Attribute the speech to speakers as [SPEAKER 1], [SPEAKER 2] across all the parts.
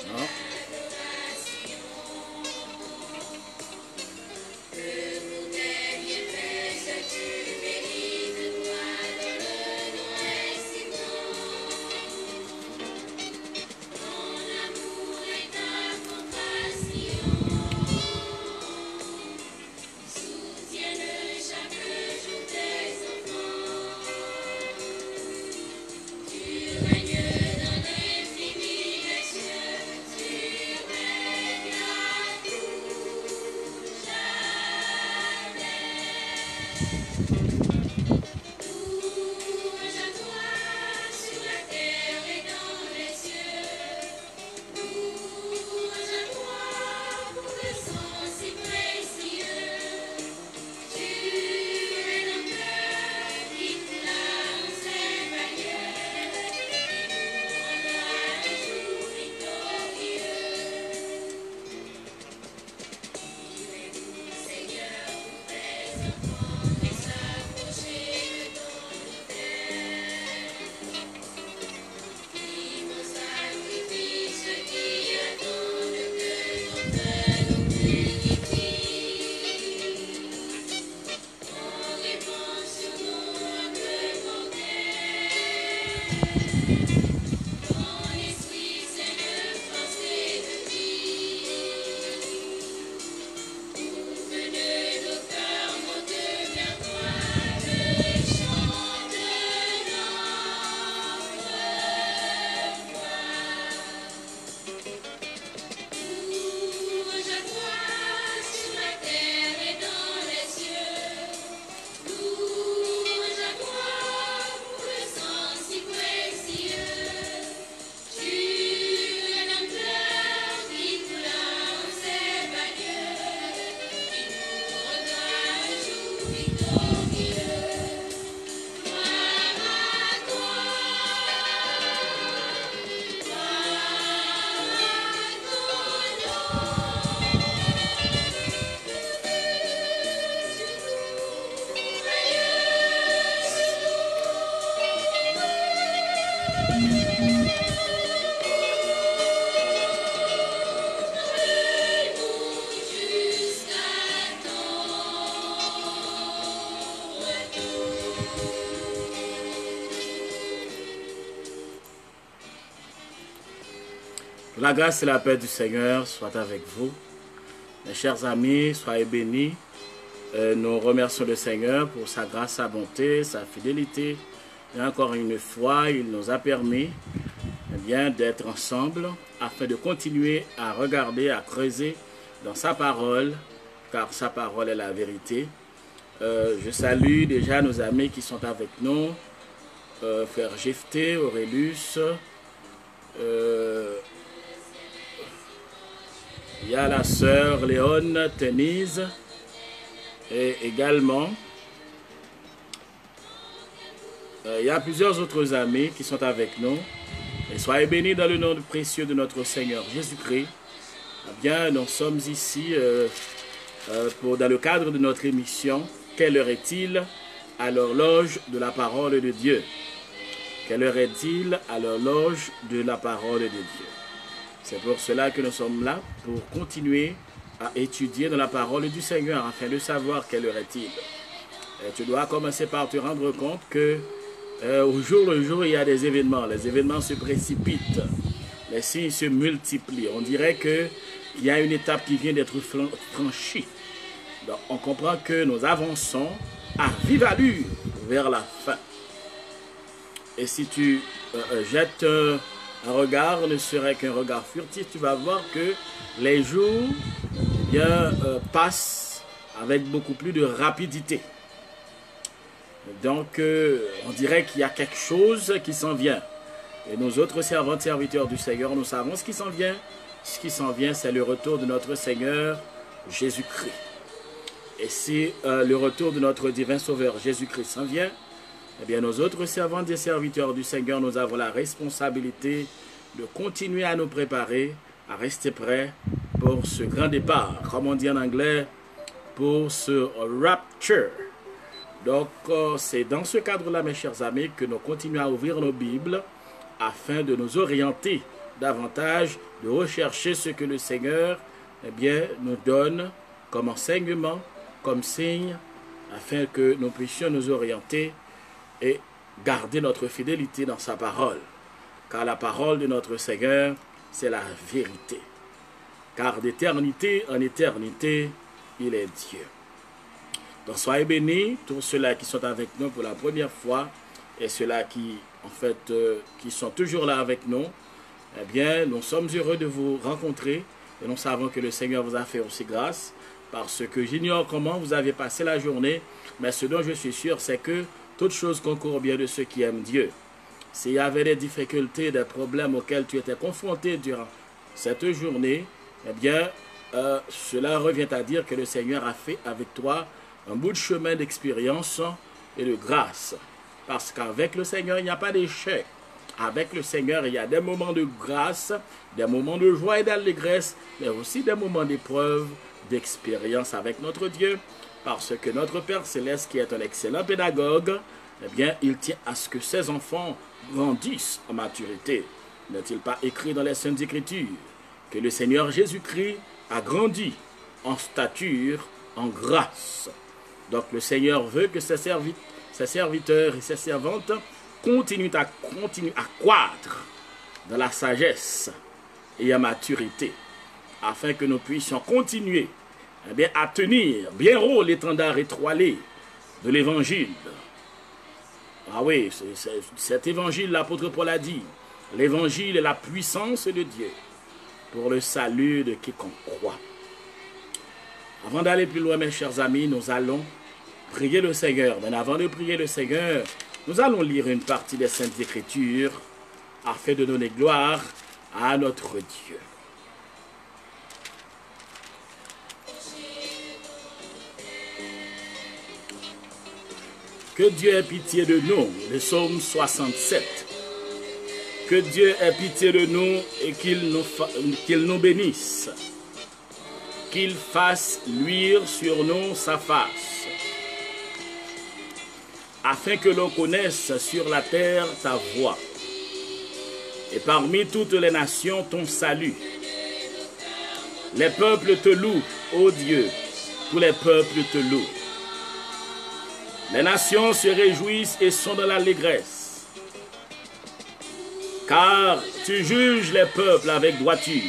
[SPEAKER 1] Non. La grâce et la paix du Seigneur soient avec vous. Mes chers amis, soyez bénis. Nous remercions le Seigneur pour sa grâce, sa bonté, sa fidélité. Et encore une fois, il nous a permis d'être ensemble afin de continuer à regarder, à creuser dans sa parole, car sa parole est la vérité. Je salue déjà nos amis qui sont avec nous, Frère Jephté, Aurélus, il y a la sœur Léone Tenise et également il y a plusieurs autres amis qui sont avec nous. Et soyez bénis dans le nom précieux de notre Seigneur Jésus-Christ. Bien, nous sommes ici dans le cadre de notre émission « Quelle heure est-il » à l'horloge de la parole de Dieu. Quelle heure est-il à l'horloge de la parole de Dieu? C'est pour cela que nous sommes là, pour continuer à étudier dans la parole du Seigneur, afin de savoir quelle heure est-il. Tu dois commencer par te rendre compte que au jour le jour, il y a des événements. Les événements se précipitent. Les signes se multiplient. On dirait qu'il y a une étape qui vient d'être franchie. Donc, on comprend que nous avançons à vive allure vers la fin. Et si tu jettes un regard, ne serait qu'un regard furtif, tu vas voir que les jours passent avec beaucoup plus de rapidité. Donc, on dirait qu'il y a quelque chose qui s'en vient. Et nous autres servantes, serviteurs du Seigneur, nous savons ce qui s'en vient. Ce qui s'en vient, c'est le retour de notre Seigneur Jésus-Christ. Et si le retour de notre divin Sauveur Jésus-Christ s'en vient, eh bien, nous autres servantes et serviteurs du Seigneur, nous avons la responsabilité de continuer à nous préparer, à rester prêts pour ce grand départ, comme on dit en anglais, pour ce rapture. Donc, c'est dans ce cadre-là, mes chers amis, que nous continuons à ouvrir nos Bibles afin de nous orienter davantage, de rechercher ce que le Seigneur nous donne comme enseignement, comme signe, afin que nous puissions nous orienter et garder notre fidélité dans sa parole. Car la parole de notre Seigneur, c'est la vérité. Car d'éternité en éternité, il est Dieu. Donc soyez bénis, tous ceux-là qui sont avec nous pour la première fois, et ceux-là qui, qui sont toujours là avec nous. Eh bien, nous sommes heureux de vous rencontrer, et nous savons que le Seigneur vous a fait aussi grâce, parce que j'ignore comment vous avez passé la journée, mais ce dont je suis sûr, c'est que toutes choses concourent bien de ceux qui aiment Dieu. S'il y avait des difficultés, des problèmes auxquels tu étais confronté durant cette journée, eh bien, cela revient à dire que le Seigneur a fait avec toi un bout de chemin d'expérience et de grâce. Parce qu'avec le Seigneur, il n'y a pas d'échec. Avec le Seigneur, il y a des moments de grâce, des moments de joie et d'allégresse, mais aussi des moments d'épreuve, d'expérience avec notre Dieu. Parce que notre Père Céleste, qui est un excellent pédagogue, eh bien, il tient à ce que ses enfants grandissent en maturité. N'est-il pas écrit dans les Saintes Écritures que le Seigneur Jésus-Christ a grandi en stature, en grâce. Donc le Seigneur veut que ses serviteurs et ses servantes continuent à croître dans la sagesse et en maturité, afin que nous puissions continuer à tenir bien haut l'étendard étoilé de l'Évangile. Ah oui, cet évangile, l'apôtre Paul a dit, l'évangile est la puissance de Dieu pour le salut de quiconque croit. Avant d'aller plus loin, mes chers amis, nous allons prier le Seigneur. Mais avant de prier le Seigneur, nous allons lire une partie des Saintes Écritures afin de donner gloire à notre Dieu. Que Dieu ait pitié de nous, le psaume 67. Que Dieu ait pitié de nous et qu'il nous bénisse. Qu'il fasse luire sur nous sa face, afin que l'on connaisse sur la terre ta voie, et parmi toutes les nations ton salut. Les peuples te louent, ô Dieu, tous les peuples te louent. Les nations se réjouissent et sont dans l'allégresse, car tu juges les peuples avec droiture,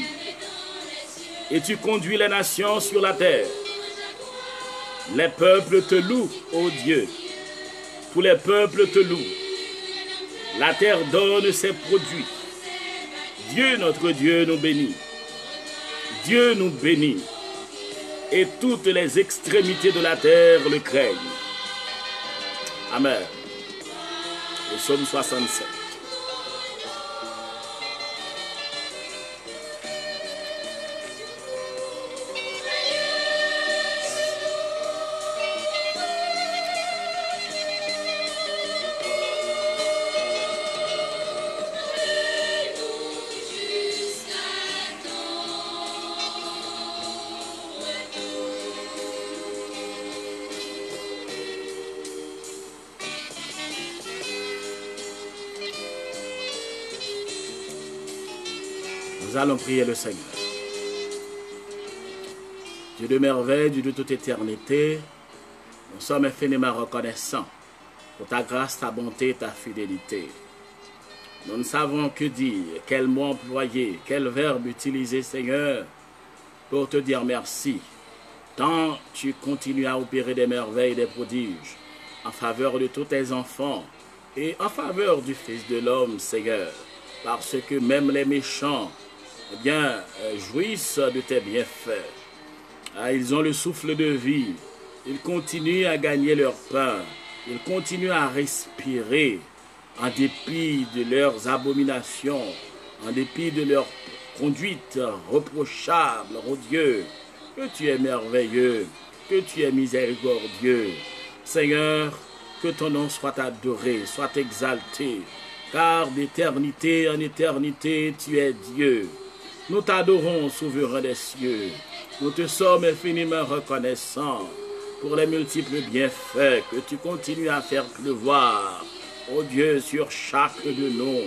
[SPEAKER 1] et tu conduis les nations sur la terre. Les peuples te louent, ô Dieu, tous les peuples te louent. La terre donne ses produits. Dieu, notre Dieu, nous bénit. Dieu nous bénit, et toutes les extrémités de la terre le craignent. Amen. Le psaume 67. Nous allons prier le Seigneur. Dieu de merveille, Dieu de toute éternité, nous sommes infiniment reconnaissants pour ta grâce, ta bonté, ta fidélité. Nous ne savons que dire, quel mot employer, quel verbe utiliser, Seigneur, pour te dire merci. Tant tu continues à opérer des merveilles, des prodiges, en faveur de tous tes enfants et en faveur du Fils de l'homme, Seigneur, parce que même les méchants, jouissent de tes bienfaits. Ils ont le souffle de vie. Ils continuent à gagner leur pain. Ils continuent à respirer en dépit de leurs abominations, en dépit de leur conduite reprochable. Oh Dieu, que tu es merveilleux, que tu es miséricordieux. Seigneur, que ton nom soit adoré, soit exalté, car d'éternité en éternité, tu es Dieu. Nous t'adorons, souverain des cieux. Nous te sommes infiniment reconnaissants pour les multiples bienfaits que tu continues à faire pleuvoir, ô Dieu, sur chaque de nous.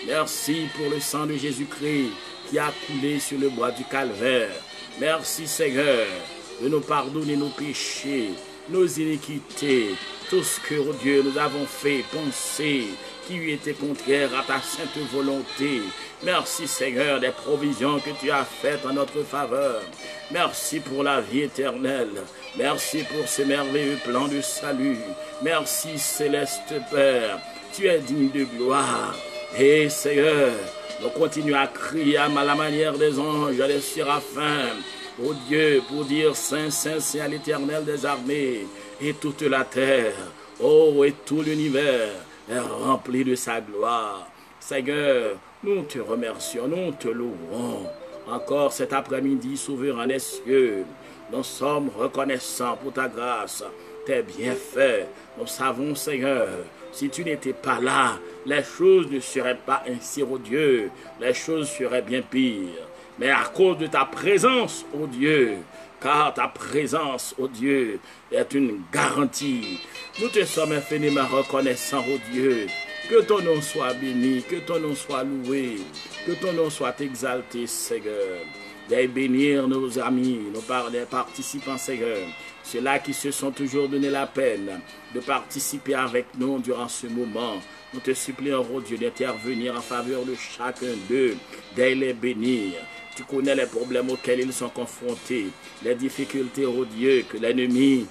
[SPEAKER 1] Merci pour le sang de Jésus-Christ qui a coulé sur le bois du calvaire. Merci, Seigneur, de nous pardonner nos péchés, nos iniquités, tout ce que, oh Dieu, nous avons fait, penser, qui lui était contraire à ta sainte volonté. Merci, Seigneur, des provisions que tu as faites en notre faveur. Merci pour la vie éternelle. Merci pour ce merveilleux plan de salut. Merci, céleste Père. Tu es digne de gloire. Et Seigneur, nous continuons à crier à la manière des anges, des séraphins, ô Dieu, pour dire Saint, Saint, Saint à l'Éternel des armées. Et toute la terre, oh, et tout l'univers est rempli de sa gloire. Seigneur, nous te remercions, nous te louons. Encore cet après-midi, souverain des cieux, nous sommes reconnaissants pour ta grâce, tes bienfaits. Nous savons, Seigneur, si tu n'étais pas là, les choses ne seraient pas ainsi, ô Dieu. Les choses seraient bien pires. Mais à cause de ta présence, ô Dieu, car ta présence, ô Dieu, est une garantie. Nous te sommes infiniment reconnaissants, ô Dieu. Que ton nom soit béni, que ton nom soit loué, que ton nom soit exalté, Seigneur. D'aller bénir nos amis, nos participants, Seigneur. Ceux-là qui se sont toujours donné la peine de participer avec nous durant ce moment. Nous te supplions, oh Dieu, d'intervenir en faveur de chacun d'eux, d'aller les bénir. Tu connais les problèmes auxquels ils sont confrontés, les difficultés, oh Dieu, que l'ennemi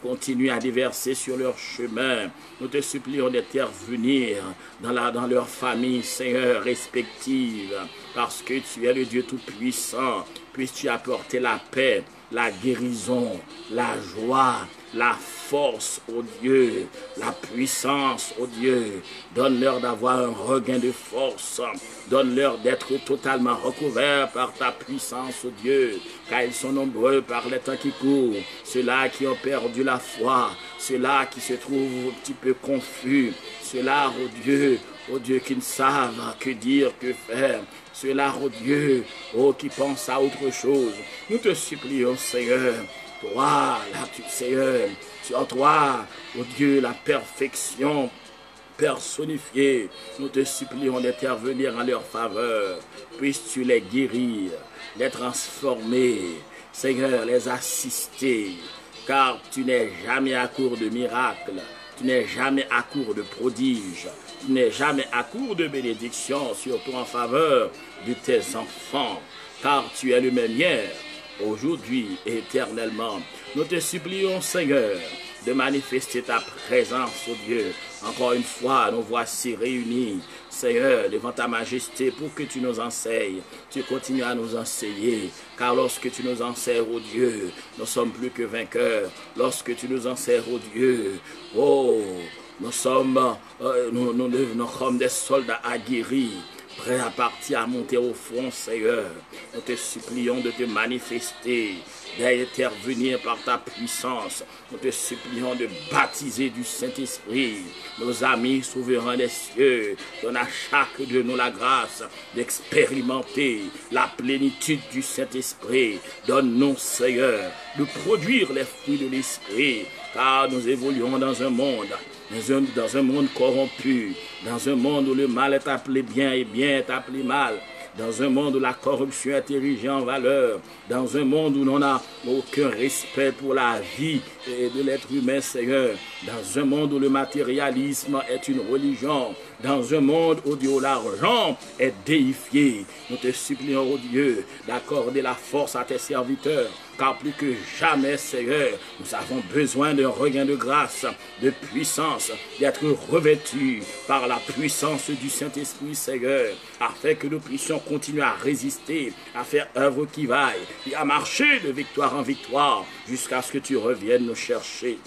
[SPEAKER 1] continue à déverser sur leur chemin. Nous te supplions d'intervenir dans leur famille, Seigneur, respective, parce que tu es le Dieu Tout-Puissant. Puisses-tu apporter la paix, la guérison, la joie, la force, ô Dieu, la puissance, ô Dieu. Donne-leur d'avoir un regain de force. Donne-leur d'être totalement recouverts par ta puissance, ô Dieu, car ils sont nombreux par les temps qui courent. Ceux-là qui ont perdu la foi, ceux-là qui se trouvent un petit peu confus, ceux-là, ô Dieu, qui ne savent que dire, que faire. Ceux-là, ô Dieu, qui pensent à autre chose. Nous te supplions, Seigneur, toi, là, Seigneur, sur toi, ô Dieu, la perfection personnifiée. Nous te supplions d'intervenir en leur faveur. Puisses-tu les guérir, les transformer, Seigneur, les assister, car tu n'es jamais à court de miracles, tu n'es jamais à court de prodiges, tu n'es jamais à court de bénédictions, surtout en faveur de tes enfants, car tu es le même hier, aujourd'hui et éternellement. Nous te supplions, Seigneur, de manifester ta présence, ô Dieu. Encore une fois, nous voici réunis, Seigneur, devant ta majesté, pour que tu nous enseignes. Tu continues à nous enseigner, car lorsque tu nous enseignes, ô Dieu, nous sommes plus que vainqueurs. Lorsque tu nous enseignes, ô Dieu, nous sommes comme des soldats aguerris, prêts à partir, à monter au front, Seigneur. Nous te supplions de te manifester, d'intervenir par ta puissance. Nous te supplions de baptiser du Saint-Esprit nos amis souverains des cieux. Donne à chaque de nous la grâce d'expérimenter la plénitude du Saint-Esprit. Donne-nous, Seigneur, de produire les fruits de l'Esprit, car nous évoluons dans un monde corrompu, dans un monde où le mal est appelé bien et bien est appelé mal, dans un monde où la corruption est érigée en valeur, dans un monde où l'on n'a aucun respect pour la vie de l'être humain, Seigneur, dans un monde où le matérialisme est une religion, dans un monde où l'argent est déifié. Nous te supplions, oh Dieu, d'accorder la force à tes serviteurs, car plus que jamais, Seigneur, nous avons besoin d'un regain de grâce, de puissance, d'être revêtus par la puissance du Saint-Esprit, Seigneur, afin que nous puissions continuer à résister, à faire œuvre qui vaille, et à marcher de victoire en victoire, jusqu'à ce que tu reviennes nous chercher.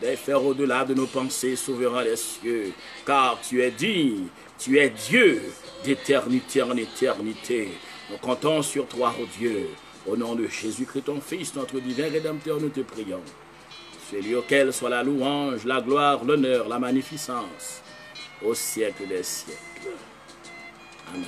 [SPEAKER 1] De faire au-delà de nos pensées, souverain des cieux, car tu es digne, tu es Dieu d'éternité en éternité. Nous comptons sur toi, ô Dieu. Au nom de Jésus-Christ, ton Fils, notre divin Rédempteur, nous te prions. Celui auquel soit la louange, la gloire, l'honneur, la magnificence, au siècle des siècles. Amen.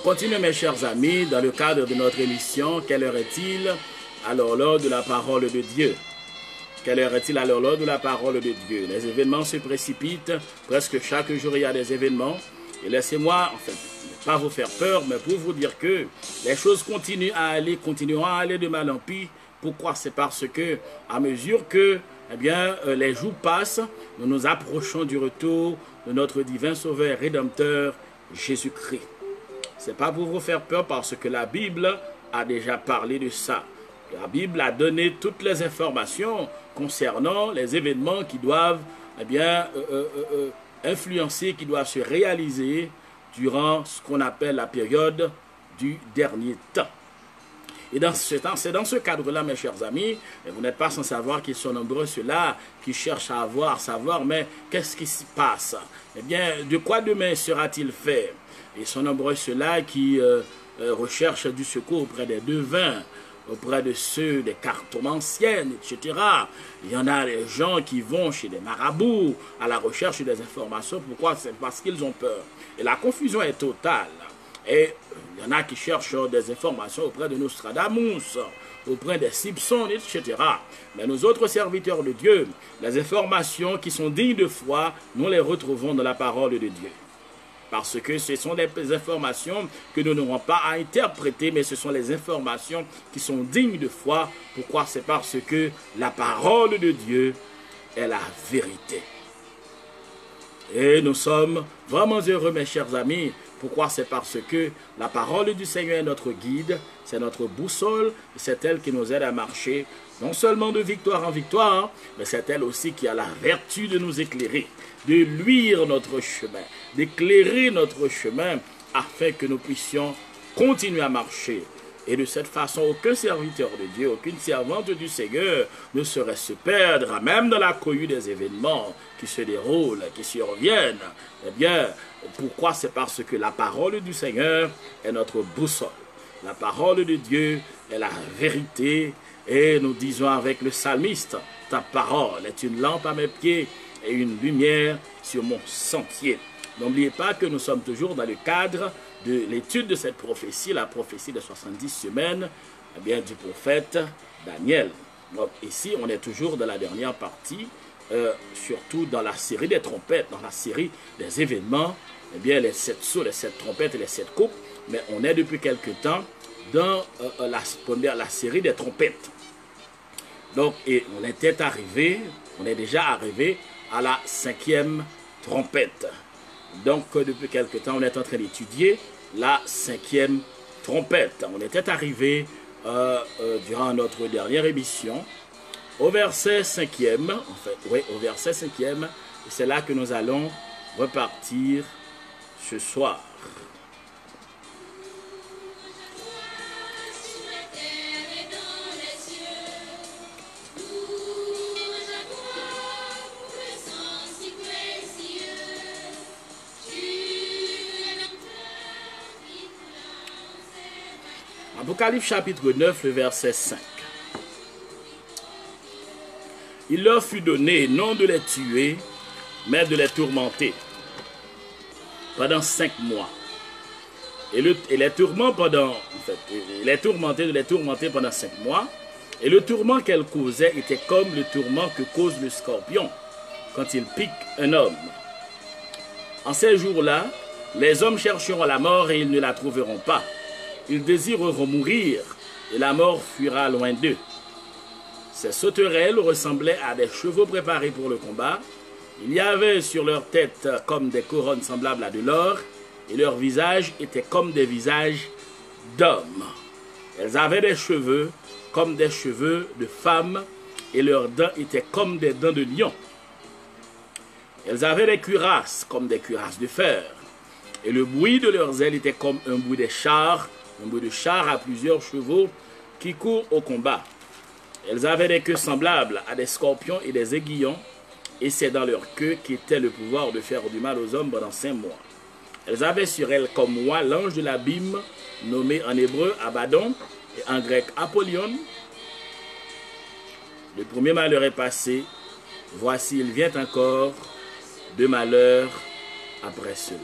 [SPEAKER 1] continue, mes chers amis, dans le cadre de notre émission. Quelle heure est-il? Alors, l'heure de la parole de Dieu. Quelle heure est-il? Alors, l'heure de la parole de Dieu. Les événements se précipitent. Presque chaque jour, il y a des événements. Et laissez-moi, en fait, ne pas vous faire peur, mais pour vous dire que les choses continueront à aller de mal en pis. Pourquoi? C'est parce que, à mesure que les jours passent, nous nous approchons du retour de notre divin Sauveur Rédempteur, Jésus-Christ. Ce n'est pas pour vous faire peur parce que la Bible a déjà parlé de ça. La Bible a donné toutes les informations concernant les événements qui doivent influencer, qui doivent se réaliser durant ce qu'on appelle la période du dernier temps. Et c'est dans ce cadre-là, mes chers amis, et vous n'êtes pas sans savoir qu'ils sont nombreux ceux-là qui cherchent à savoir, mais qu'est-ce qui se passe? Eh bien, de quoi demain sera-t-il fait? Ils sont nombreux ceux-là qui recherchent du secours auprès des devins, auprès de ceux des cartomanciennes, etc. Il y en a des gens qui vont chez des marabouts à la recherche des informations. Pourquoi? C'est parce qu'ils ont peur. Et la confusion est totale. Et il y en a qui cherchent des informations auprès de Nostradamus, auprès des Simpsons, etc. Mais nous autres serviteurs de Dieu, les informations qui sont dignes de foi, nous les retrouvons dans la parole de Dieu. Parce que ce sont des informations que nous n'aurons pas à interpréter, mais ce sont les informations qui sont dignes de foi. Pourquoi? C'est parce que la parole de Dieu est la vérité. Et nous sommes vraiment heureux, mes chers amis. Pourquoi? C'est parce que la parole du Seigneur est notre guide, c'est notre boussole, et c'est elle qui nous aide à marcher, non seulement de victoire en victoire, mais c'est elle aussi qui a la vertu de nous éclairer, de luire notre chemin, d'éclairer notre chemin, afin que nous puissions continuer à marcher. Et de cette façon, aucun serviteur de Dieu, aucune servante du Seigneur ne saurait se perdre, même dans la cohue des événements qui se déroulent, qui surviennent. Eh bien, pourquoi? C'est parce que la parole du Seigneur est notre boussole. La parole de Dieu est la vérité. Et nous disons avec le psalmiste, ta parole est une lampe à mes pieds et une lumière sur mon sentier. N'oubliez pas que nous sommes toujours dans le cadre de l'étude de cette prophétie, la prophétie des 70 semaines du prophète Daniel. Donc ici, on est toujours dans la dernière partie, surtout dans la série des trompettes, dans la série des événements, les 7 sceaux, les 7 trompettes et les 7 coupes, mais on est depuis quelque temps dans la série des trompettes. Donc, et on est déjà arrivé à la 5e trompette. Donc, depuis quelque temps, on est en train d'étudier la 5e trompette. On était arrivé, durant notre dernière émission, au verset 5e, au verset 5e, et c'est là que nous allons repartir ce soir. Apocalypse chapitre 9, le verset 5. Il leur fut donné non de les tuer, mais de les tourmenter pendant 5 mois. Et les tourments il est tourmenté de les tourmenter pendant 5 mois. Et le tourment qu'elle causait était comme le tourment que cause le scorpion quand il pique un homme. En ces jours-là, les hommes chercheront la mort et ils ne la trouveront pas. Ils désireront mourir, et la mort fuira loin d'eux. Ces sauterelles ressemblaient à des chevaux préparés pour le combat. Il y avait sur leur tête comme des couronnes semblables à de l'or, et leurs visages étaient comme des visages d'hommes. Elles avaient des cheveux comme des cheveux de femmes, et leurs dents étaient comme des dents de lion. Elles avaient des cuirasses comme des cuirasses de fer, et le bruit de leurs ailes était comme un bruit des chars, un bruit de chars à plusieurs chevaux qui courent au combat. Elles avaient des queues semblables à des scorpions et des aiguillons, et c'est dans leur queue qu'était le pouvoir de faire du mal aux hommes pendant 5 mois. Elles avaient sur elles comme moi l'ange de l'abîme, nommé en hébreu Abaddon et en grec Apollyon. Le premier malheur est passé, voici il vient encore 2 malheurs après cela.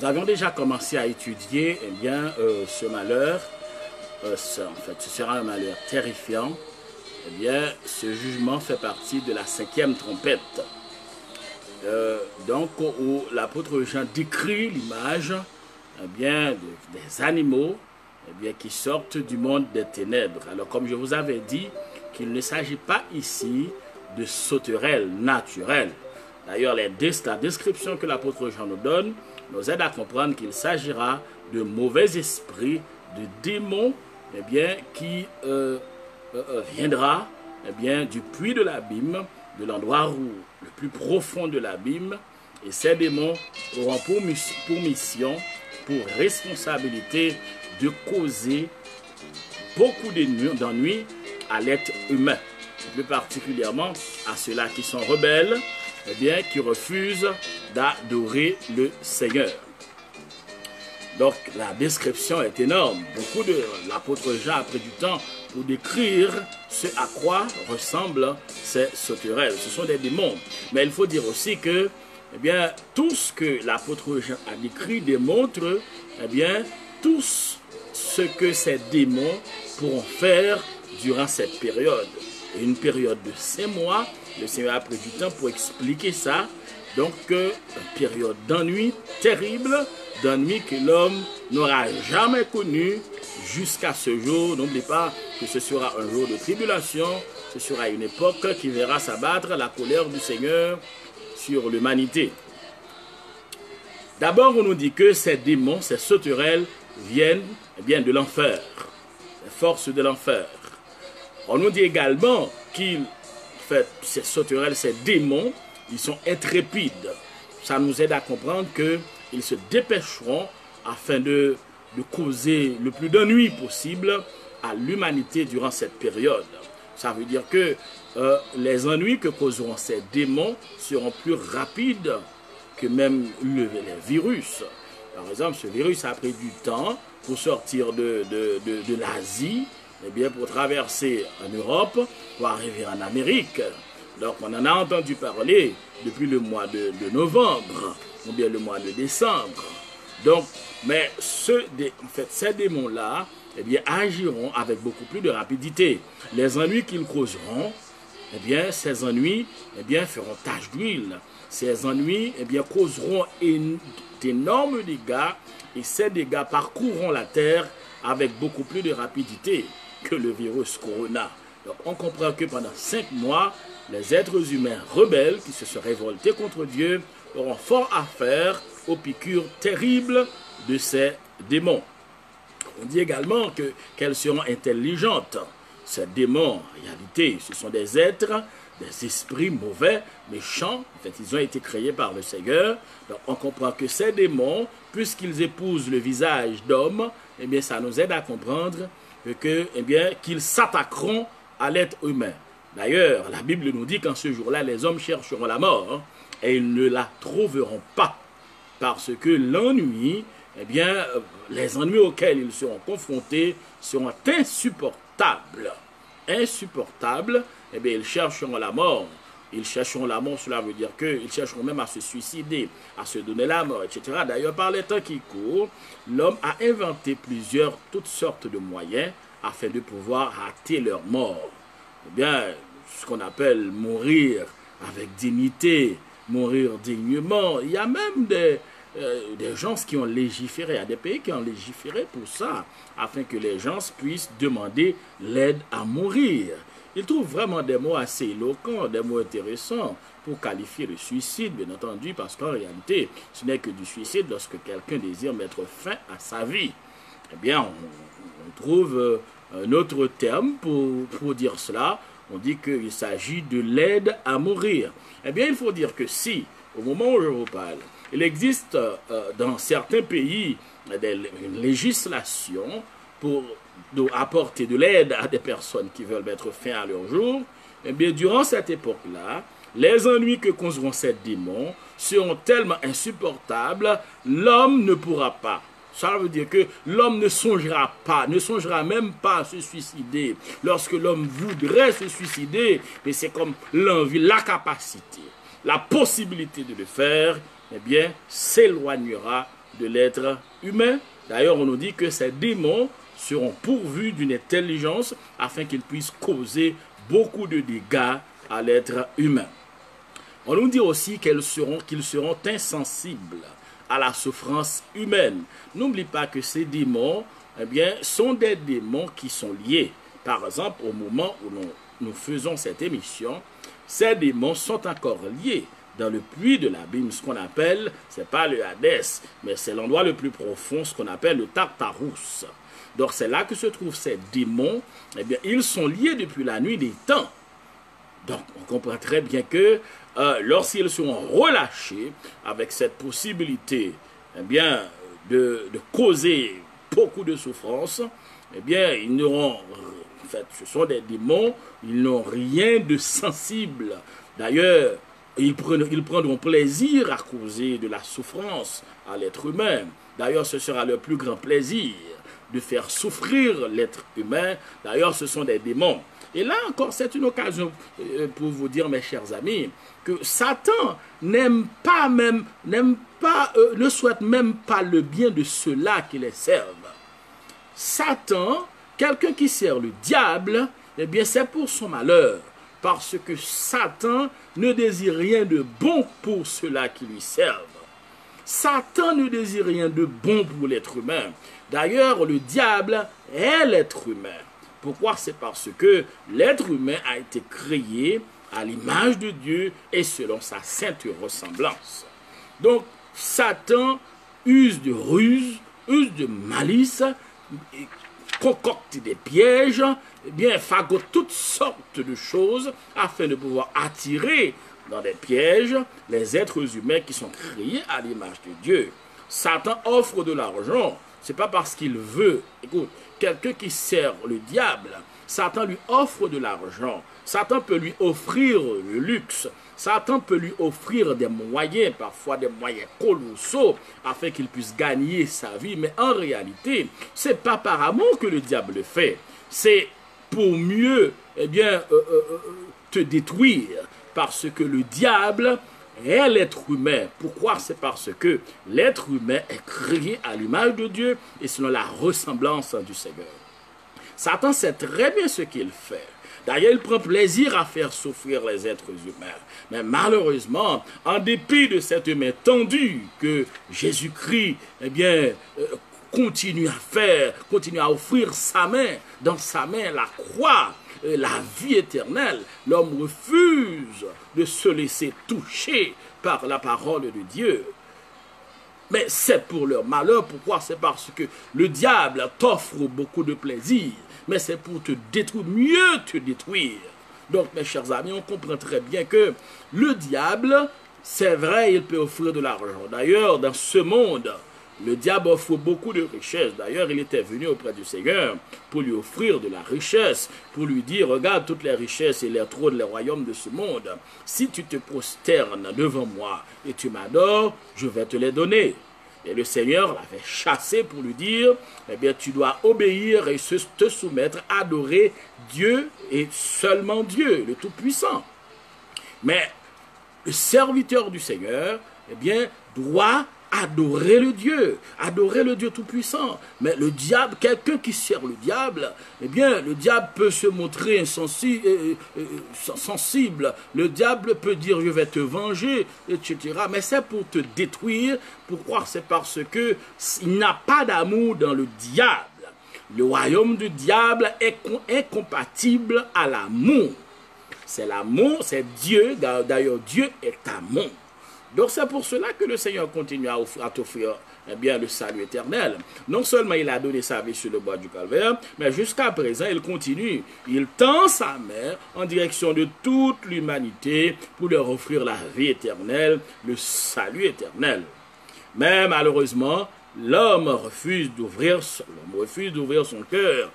[SPEAKER 1] Nous avions déjà commencé à étudier ce malheur. En fait, ce sera un malheur terrifiant. Ce jugement fait partie de la 5e trompette. Où l'apôtre Jean décrit l'image des animaux qui sortent du monde des ténèbres. Alors, comme je vous avais dit, qu'il ne s'agit pas ici de sauterelles naturelles. D'ailleurs, la description que l'apôtre Jean nous donne nous aide à comprendre qu'il s'agira de mauvais esprits, de démons qui viendra du puits de l'abîme, de l'endroit le plus profond de l'abîme. Et ces démons auront pour mission, pour responsabilité de causer beaucoup d'ennuis à l'être humain, plus particulièrement à ceux-là qui sont rebelles, qui refusent d'adorer le Seigneur. Donc la description est énorme. L'apôtre Jean a pris du temps pour décrire ce à quoi ressemblent ces sauterelles. Ce sont des démons. Mais il faut dire aussi que tout ce que l'apôtre Jean a décrit démontre tout ce que ces démons pourront faire durant cette période. Et une période de 5 mois, le Seigneur a pris du temps pour expliquer ça. Donc, une période d'ennui terrible, d'ennui que l'homme n'aura jamais connu jusqu'à ce jour. N'oubliez pas que ce sera un jour de tribulation, ce sera une époque qui verra s'abattre la colère du Seigneur sur l'humanité. D'abord, on nous dit que ces démons, ces sauterelles, viennent de l'enfer, les forces de l'enfer. On nous dit également ces sauterelles, ces démons, ils sont intrépides. Ça nous aide à comprendre qu'ils se dépêcheront afin de causer le plus d'ennui possible à l'humanité durant cette période. Ça veut dire que les ennuis que causeront ces démons seront plus rapides que même les virus. Par exemple, ce virus a pris du temps pour sortir de l'Asie, pour traverser en Europe, pour arriver en Amérique. Donc on en a entendu parler depuis le mois de novembre, ou bien le mois de décembre. Donc, mais ces démons-là, agiront avec beaucoup plus de rapidité. Les ennuis qu'ils causeront, ces ennuis, feront tache d'huile. Ces ennuis, causeront d'énormes dégâts, et ces dégâts parcourront la terre avec beaucoup plus de rapidité que le virus Corona. Donc on comprend que pendant 5 mois, les êtres humains rebelles qui se sont révoltés contre Dieu auront fort à faire aux piqûres terribles de ces démons. On dit également qu'elles seront intelligentes. Ces démons, en réalité, ce sont des êtres, des esprits mauvais, méchants. En fait, ils ont été créés par le Seigneur. Donc on comprend que ces démons, puisqu'ils épousent le visage d'homme, ça nous aide à comprendre qu'ils s'attaqueront à l'être humain. D'ailleurs, la Bible nous dit qu'en ce jour-là, les hommes chercheront la mort, et ils ne la trouveront pas. Parce que l'ennui, les ennuis auxquels ils seront confrontés seront insupportables. Insupportables, ils chercheront la mort. Ils chercheront la mort, cela veut dire qu'ils chercheront même à se suicider, à se donner la mort, etc. D'ailleurs, par les temps qui courent, l'homme a inventé toutes sortes de moyens afin de pouvoir hâter leur mort. Ce qu'on appelle mourir avec dignité, mourir dignement. Il y a même des gens qui ont légiféré, il y a des pays qui ont légiféré pour ça, afin que les gens puissent demander l'aide à mourir. Ils trouvent vraiment des mots assez éloquents, des mots intéressants pour qualifier le suicide, bien entendu, parce qu'en réalité, ce n'est que du suicide lorsque quelqu'un désire mettre fin à sa vie. On trouve un autre terme pour dire cela. On dit qu'il s'agit de l'aide à mourir. Il faut dire que si, au moment où je vous parle, il existe dans certains pays une législation pour apporter de l'aide à des personnes qui veulent mettre fin à leur jour, durant cette époque-là, les ennuis que causeront ces démons seront tellement insupportables, l'homme ne pourra pas. Ça veut dire que l'homme ne songera même pas à se suicider. Lorsque l'homme voudrait se suicider, mais c'est comme l'envie, la capacité, la possibilité de le faire, s'éloignera de l'être humain. D'ailleurs, on nous dit que ces démons seront pourvus d'une intelligence afin qu'ils puissent causer beaucoup de dégâts à l'être humain. On nous dit aussi qu'ils seront insensibles à la souffrance humaine. N'oublie pas que ces démons, eh bien, sont des démons qui sont liés. Par exemple, au moment où nous faisons cette émission, ces démons sont encore liés dans le puits de l'abîme, ce qu'on appelle, c'est pas le Hadès, mais c'est l'endroit le plus profond, ce qu'on appelle le Tartarus. Donc c'est là que se trouvent ces démons. Eh bien, ils sont liés depuis la nuit des temps. Donc on comprend très bien que lorsqu'ils seront relâchés avec cette possibilité, eh bien, de causer beaucoup de souffrance, eh bien, ils n'auront, en fait, ce sont des démons, ils n'ont rien de sensible. D'ailleurs, ils prendront plaisir à causer de la souffrance à l'être humain. D'ailleurs, ce sera leur plus grand plaisir de faire souffrir l'être humain. D'ailleurs, ce sont des démons. Et là encore, c'est une occasion pour vous dire, mes chers amis, que Satan ne souhaite même pas le bien de ceux-là qui les servent. Satan, quelqu'un qui sert le diable, eh bien, c'est pour son malheur. Parce que Satan ne désire rien de bon pour ceux-là qui lui servent. Satan ne désire rien de bon pour l'être humain. D'ailleurs, le diable est l'être humain. Pourquoi? C'est parce que l'être humain a été créé à l'image de Dieu et selon sa sainte ressemblance. Donc, Satan use de ruse, use de malice, concocte des pièges, eh bien, fagote toutes sortes de choses afin de pouvoir attirer dans des pièges les êtres humains qui sont créés à l'image de Dieu. Satan offre de l'argent, c'est pas parce qu'il veut. Écoute, quelqu'un qui sert le diable, Satan lui offre de l'argent. Satan peut lui offrir le luxe. Satan peut lui offrir des moyens, parfois des moyens colossaux, afin qu'il puisse gagner sa vie. Mais en réalité, ce n'est pas par amour que le diable le fait. C'est pour mieux, eh bien, te détruire. Parce que le diable est l'être humain. Pourquoi? C'est parce que l'être humain est créé à l'image de Dieu et selon la ressemblance du Seigneur. Satan sait très bien ce qu'il fait. D'ailleurs, il prend plaisir à faire souffrir les êtres humains. Mais malheureusement, en dépit de cette main tendue que Jésus-Christ, eh bien, continue à offrir sa main, dans sa main la croix, la vie éternelle, l'homme refuse de se laisser toucher par la parole de Dieu. Mais c'est pour leur malheur. Pourquoi? C'est parce que le diable t'offre beaucoup de plaisir, mais c'est pour te détruire, mieux te détruire. Donc, mes chers amis, on comprend très bien que le diable, c'est vrai, il peut offrir de l'argent. D'ailleurs, dans ce monde, le diable offre beaucoup de richesses. D'ailleurs, il était venu auprès du Seigneur pour lui offrir de la richesse, pour lui dire, regarde toutes les richesses et les trônes, les royaumes de ce monde. Si tu te prosternes devant moi et tu m'adores, je vais te les donner. Et le Seigneur l'avait chassé pour lui dire, eh bien, tu dois obéir et te soumettre, adorer Dieu et seulement Dieu, le Tout-Puissant. Mais le serviteur du Seigneur, eh bien, doit adorer le Dieu Tout-Puissant. Mais le diable, quelqu'un qui sert le diable, eh bien, le diable peut se montrer sensible. Le diable peut dire, je vais te venger, etc. Mais c'est pour te détruire. Pourquoi? C'est parce que il n'a pas d'amour dans le diable. Le royaume du diable est incompatible à l'amour. C'est l'amour, c'est Dieu. D'ailleurs, Dieu est amour. Donc c'est pour cela que le Seigneur continue à t'offrir eh bien, le salut éternel. Non seulement il a donné sa vie sur le bois du Calvaire, mais jusqu'à présent il continue. Il tend sa main en direction de toute l'humanité pour leur offrir la vie éternelle, le salut éternel. Mais malheureusement, l'homme refuse d'ouvrir son cœur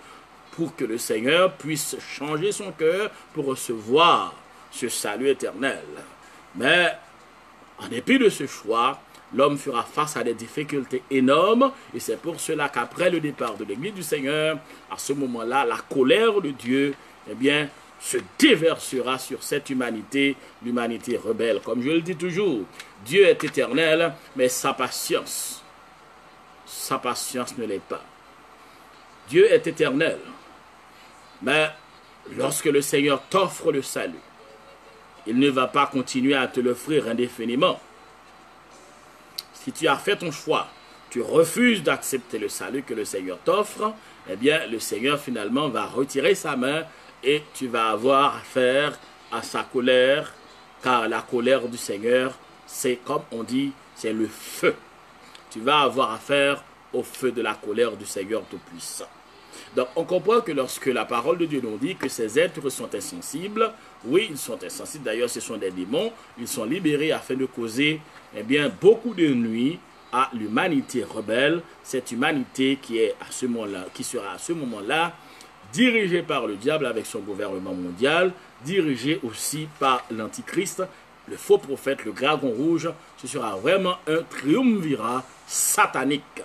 [SPEAKER 1] pour que le Seigneur puisse changer son cœur pour recevoir ce salut éternel. Mais en dépit de ce choix, l'homme fera face à des difficultés énormes et c'est pour cela qu'après le départ de l'Église du Seigneur, à ce moment-là, la colère de Dieu, eh bien, se déversera sur cette humanité, l'humanité rebelle. Comme je le dis toujours, Dieu est éternel, mais sa patience sa patience ne l'est pas. Dieu est éternel. Mais lorsque le Seigneur t'offre le salut, il ne va pas continuer à te l'offrir indéfiniment. Si tu as fait ton choix, tu refuses d'accepter le salut que le Seigneur t'offre, eh bien, le Seigneur finalement va retirer sa main et tu vas avoir affaire à sa colère, car la colère du Seigneur, c'est comme on dit, c'est le feu. Tu vas avoir affaire au feu de la colère du Seigneur Tout-Puissant. Donc, on comprend que lorsque la parole de Dieu nous dit que ces êtres sont insensibles, oui, ils sont insensibles, d'ailleurs, ce sont des démons, ils sont libérés afin de causer, eh bien, beaucoup de nuit à l'humanité rebelle, cette humanité qui est à ce moment-là, qui sera à ce moment-là dirigée par le diable avec son gouvernement mondial, dirigée aussi par l'Antichrist, le faux prophète, le dragon rouge. Ce sera vraiment un triumvirat satanique.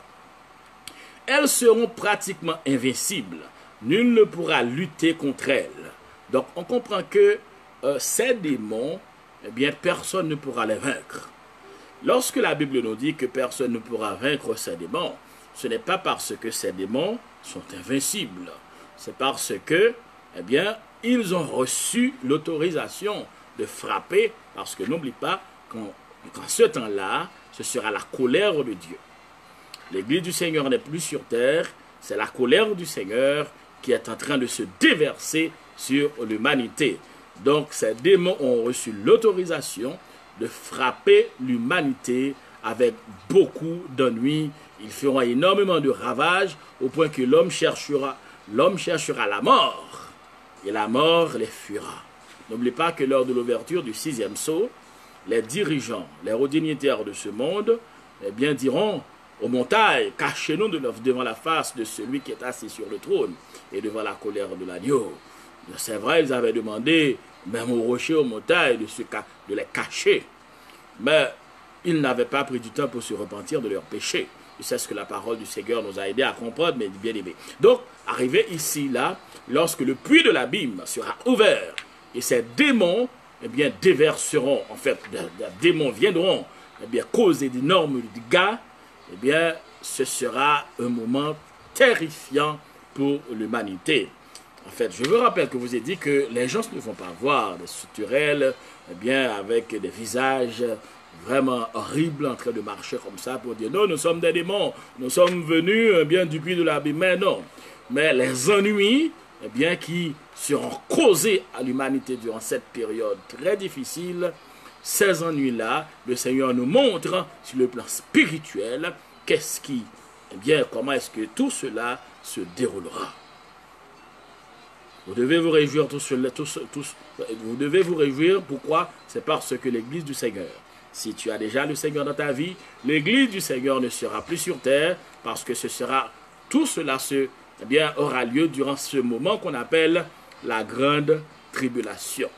[SPEAKER 1] Elles seront pratiquement invincibles. Nul ne pourra lutter contre elles. Donc on comprend que ces démons, eh bien personne ne pourra les vaincre. Lorsque la Bible nous dit que personne ne pourra vaincre ces démons, ce n'est pas parce que ces démons sont invincibles. C'est parce que, eh bien, ils ont reçu l'autorisation de frapper, parce que n'oublie pas qu'en ce temps-là, ce sera la colère de Dieu. L'Église du Seigneur n'est plus sur terre, c'est la colère du Seigneur qui est en train de se déverser sur l'humanité. Donc ces démons ont reçu l'autorisation de frapper l'humanité avec beaucoup d'ennuis. Ils feront énormément de ravages au point que l'homme cherchera la mort et la mort les fuira. N'oubliez pas que lors de l'ouverture du 6e sceau, les dirigeants, les hauts dignitaires de ce monde, eh bien diront aux montagnes, cachez-nous devant la face de celui qui est assis sur le trône et devant la colère de l'agneau. C'est vrai, ils avaient demandé, même aux rochers, aux montagnes, de les cacher. Mais ils n'avaient pas pris du temps pour se repentir de leurs péchés. Et c'est ce que la parole du Seigneur nous a aidé à comprendre, mes bien-aimés. Donc, arrivé ici, là, lorsque le puits de l'abîme sera ouvert, et ces démons, eh bien, déverseront, en fait, des démons viendront, eh bien, causer d'énormes dégâts, eh bien, ce sera un moment terrifiant pour l'humanité. En fait, je vous rappelle que vous ai dit que les gens ne vont pas voir des structurels, eh bien, avec des visages vraiment horribles en train de marcher comme ça pour dire non, nous sommes des démons, nous sommes venus eh bien, du puits de l'abîme. Mais non, mais les ennuis, eh bien, qui seront causés à l'humanité durant cette période très difficile, ces ennuis-là, le Seigneur nous montre sur le plan spirituel qu'est-ce qui, eh bien, comment est-ce que tout cela se déroulera. Vous devez vous réjouir vous devez vous réjouir. Pourquoi? C'est parce que l'Église du Seigneur, si tu as déjà le Seigneur dans ta vie, l'Église du Seigneur ne sera plus sur terre, parce que tout cela eh bien, aura lieu durant ce moment qu'on appelle la grande tribulation.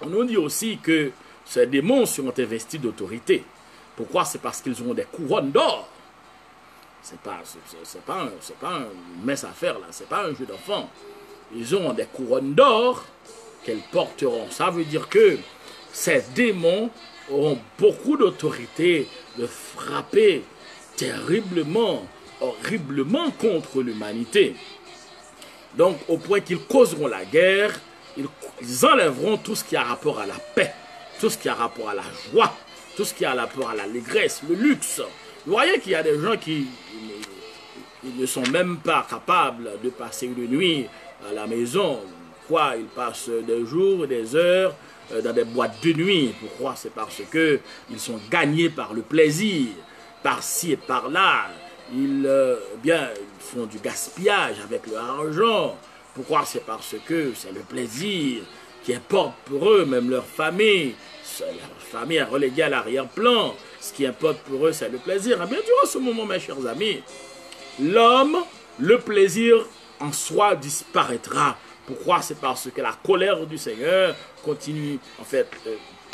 [SPEAKER 1] On nous dit aussi que ces démons seront investis d'autorité. Pourquoi? C'est parce qu'ils auront des couronnes d'or. C'est pas une mince affaire là, c'est pas un jeu d'enfant. Ils auront des couronnes d'or qu'elles porteront. Ça veut dire que ces démons auront beaucoup d'autorité de frapper terriblement, horriblement contre l'humanité. Donc au point qu'ils causeront la guerre, ils enlèveront tout ce qui a rapport à la paix, tout ce qui a rapport à la joie, tout ce qui a rapport à l'allégresse, le luxe. Vous voyez qu'il y a des gens qui ne sont même pas capables de passer une nuit à la maison. Pourquoi? Ils passent des jours, des heures dans des boîtes de nuit. Pourquoi? C'est parce qu'ils sont gagnés par le plaisir, par-ci et par-là. Ils font du gaspillage avec leur argent. Pourquoi? C'est parce que c'est le plaisir qui importe pour eux, même leur famille. Leur famille est reléguée à l'arrière-plan. Ce qui importe pour eux, c'est le plaisir. Et bien, durant ce moment, mes chers amis, l'homme, le plaisir en soi disparaîtra. Pourquoi? C'est parce que la colère du Seigneur continue, en fait,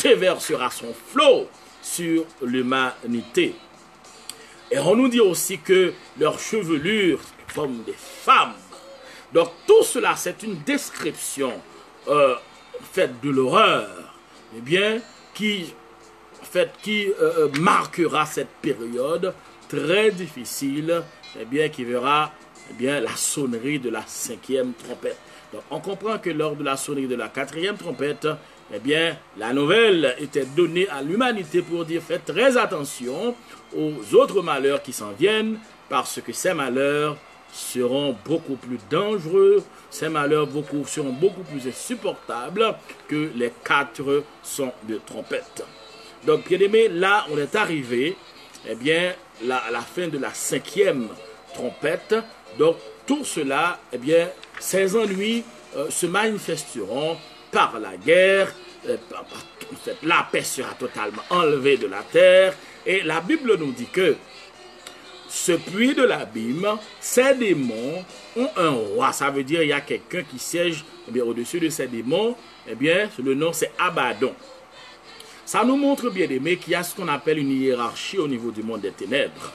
[SPEAKER 1] déversera son flot sur l'humanité. Et on nous dit aussi que leurs chevelures forment des femmes. Donc tout cela, c'est une description faite de l'horreur, eh bien, qui marquera cette période très difficile, eh bien, qui verra eh bien, la sonnerie de la 5e trompette. Donc, on comprend que lors de la sonnerie de la 4e trompette, eh bien, la nouvelle était donnée à l'humanité pour dire faites très attention aux autres malheurs qui s'en viennent, parce que ces malheurs seront beaucoup plus dangereux, ces malheurs seront beaucoup plus insupportables que les 4 sons de trompette. Donc, bien aimé, là, on est arrivé, eh bien, à la fin de la 5e trompette. Donc, tout cela, eh bien, ces ennuis se manifesteront par la guerre, la paix sera totalement enlevée de la terre. Et la Bible nous dit que ce puits de l'abîme, ces démons ont un roi. Ça veut dire qu'il y a quelqu'un qui siège eh bien, au-dessus de ces démons. Eh bien, le nom c'est Abaddon. Ça nous montre bien aimé qu'il y a ce qu'on appelle une hiérarchie au niveau du monde des ténèbres.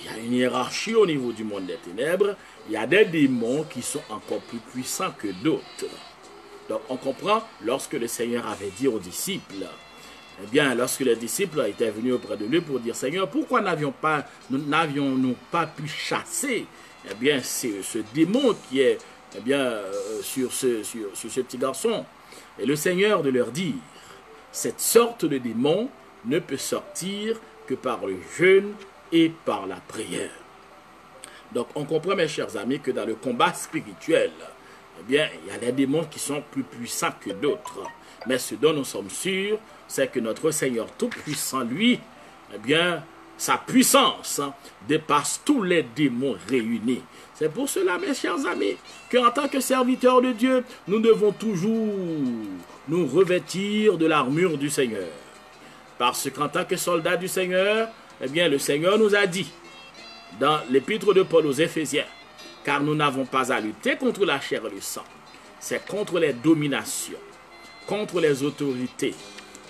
[SPEAKER 1] Il y a une hiérarchie au niveau du monde des ténèbres. Il y a des démons qui sont encore plus puissants que d'autres. Donc on comprend lorsque le Seigneur avait dit aux disciples, eh bien lorsque les disciples étaient venus auprès de lui pour dire Seigneur, pourquoi n'avions-nous pas pu chasser eh bien ce démon qui est eh bien sur ce petit garçon? Et le Seigneur de leur dire, cette sorte de démon ne peut sortir que par le jeûne et par la prière. Donc on comprend mes chers amis que dans le combat spirituel, eh bien il y a des démons qui sont plus puissants que d'autres. Mais ce dont nous sommes sûrs, c'est que notre Seigneur Tout-Puissant, lui, eh bien sa puissance dépasse tous les démons réunis. C'est pour cela, mes chers amis, qu'en tant que serviteurs de Dieu, nous devons toujours nous revêtir de l'armure du Seigneur. Parce qu'en tant que soldats du Seigneur, eh bien, le Seigneur nous a dit, dans l'épître de Paul aux Éphésiens, car nous n'avons pas à lutter contre la chair et le sang, c'est contre les dominations, contre les autorités,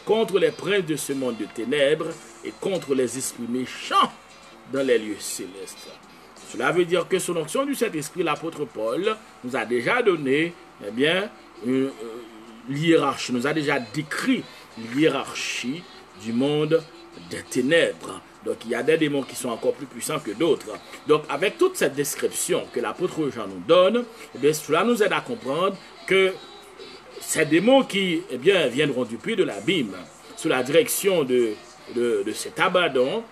[SPEAKER 1] contre les princes de ce monde de ténèbres et contre les esprits méchants dans les lieux célestes. Cela veut dire que sous l'onction du Saint-Esprit, l'apôtre Paul nous a déjà donné, eh bien, l'hiérarchie, nous a déjà décrit l'hiérarchie du monde des ténèbres. Donc il y a des démons qui sont encore plus puissants que d'autres. Donc avec toute cette description que l'apôtre Jean nous donne, eh bien, cela nous aide à comprendre que ces démons qui eh bien, viendront du puits de l'abîme, sous la direction de cet Abaddon,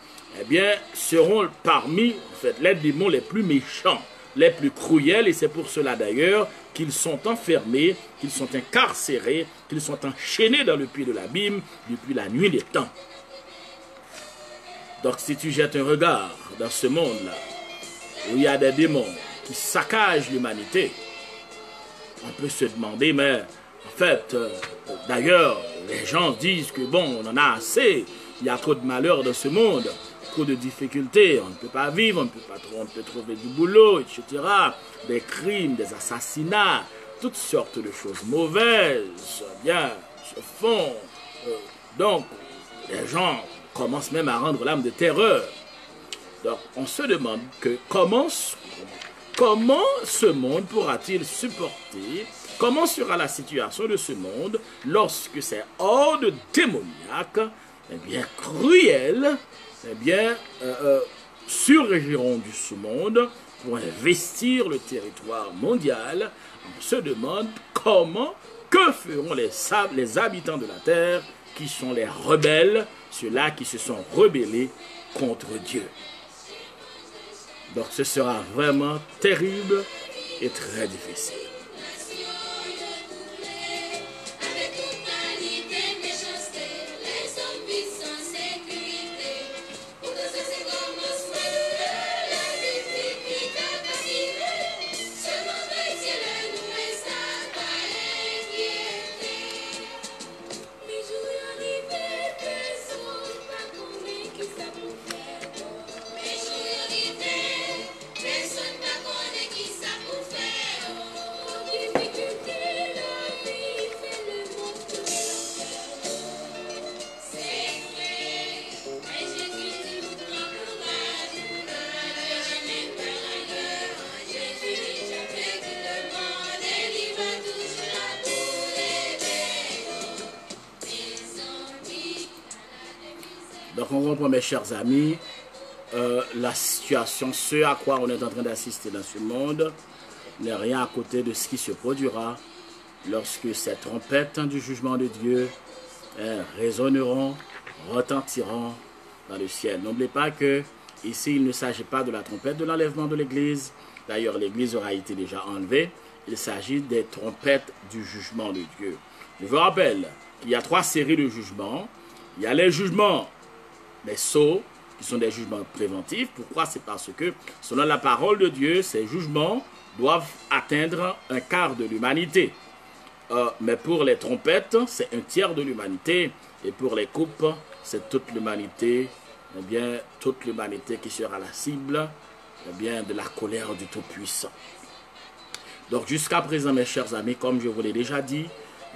[SPEAKER 1] eh bien, seront parmi en fait, les démons les plus méchants, les plus cruels, et c'est pour cela d'ailleurs qu'ils sont enfermés, qu'ils sont incarcérés, qu'ils sont enchaînés dans le puits de l'abîme depuis la nuit des temps. Donc si tu jettes un regard dans ce monde-là, où il y a des démons qui saccagent l'humanité, on peut se demander, mais en fait, d'ailleurs, les gens disent que bon, on en a assez, il y a trop de malheur dans ce monde, trop de difficultés, on ne peut pas vivre, on ne peut trouver du boulot, etc. Des crimes, des assassinats, toutes sortes de choses mauvaises, bien, se font. Donc, les gens commencent même à rendre l'âme de terreur. Donc, on se demande que comment ce monde pourra-t-il supporter, comment sera la situation de ce monde lorsque ces hordes démoniaques, eh bien, cruelles, eh bien, surgiront du sous-monde pour investir le territoire mondial. On se demande que feront les habitants de la terre qui sont les rebelles, ceux-là qui se sont rebellés contre Dieu. Donc ce sera vraiment terrible et très difficile. Donc on comprend, mes chers amis, la situation, ce à quoi on est en train d'assister dans ce monde, n'est rien à côté de ce qui se produira lorsque ces trompettes du jugement de Dieu résonneront, retentiront dans le ciel. N'oubliez pas que ici, il ne s'agit pas de la trompette de l'enlèvement de l'Église. D'ailleurs, l'Église aura été déjà enlevée. Il s'agit des trompettes du jugement de Dieu. Je vous rappelle qu'il y a 3 séries de jugements. Il y a les jugements des sceaux, qui sont des jugements préventifs. Pourquoi? C'est parce que, selon la parole de Dieu, ces jugements doivent atteindre un quart de l'humanité. Mais pour les trompettes, c'est un tiers de l'humanité. Et pour les coupes, c'est toute l'humanité. Eh bien, toute l'humanité qui sera la cible, eh bien, de la colère du Tout-Puissant. Donc, jusqu'à présent, mes chers amis, comme je vous l'ai déjà dit,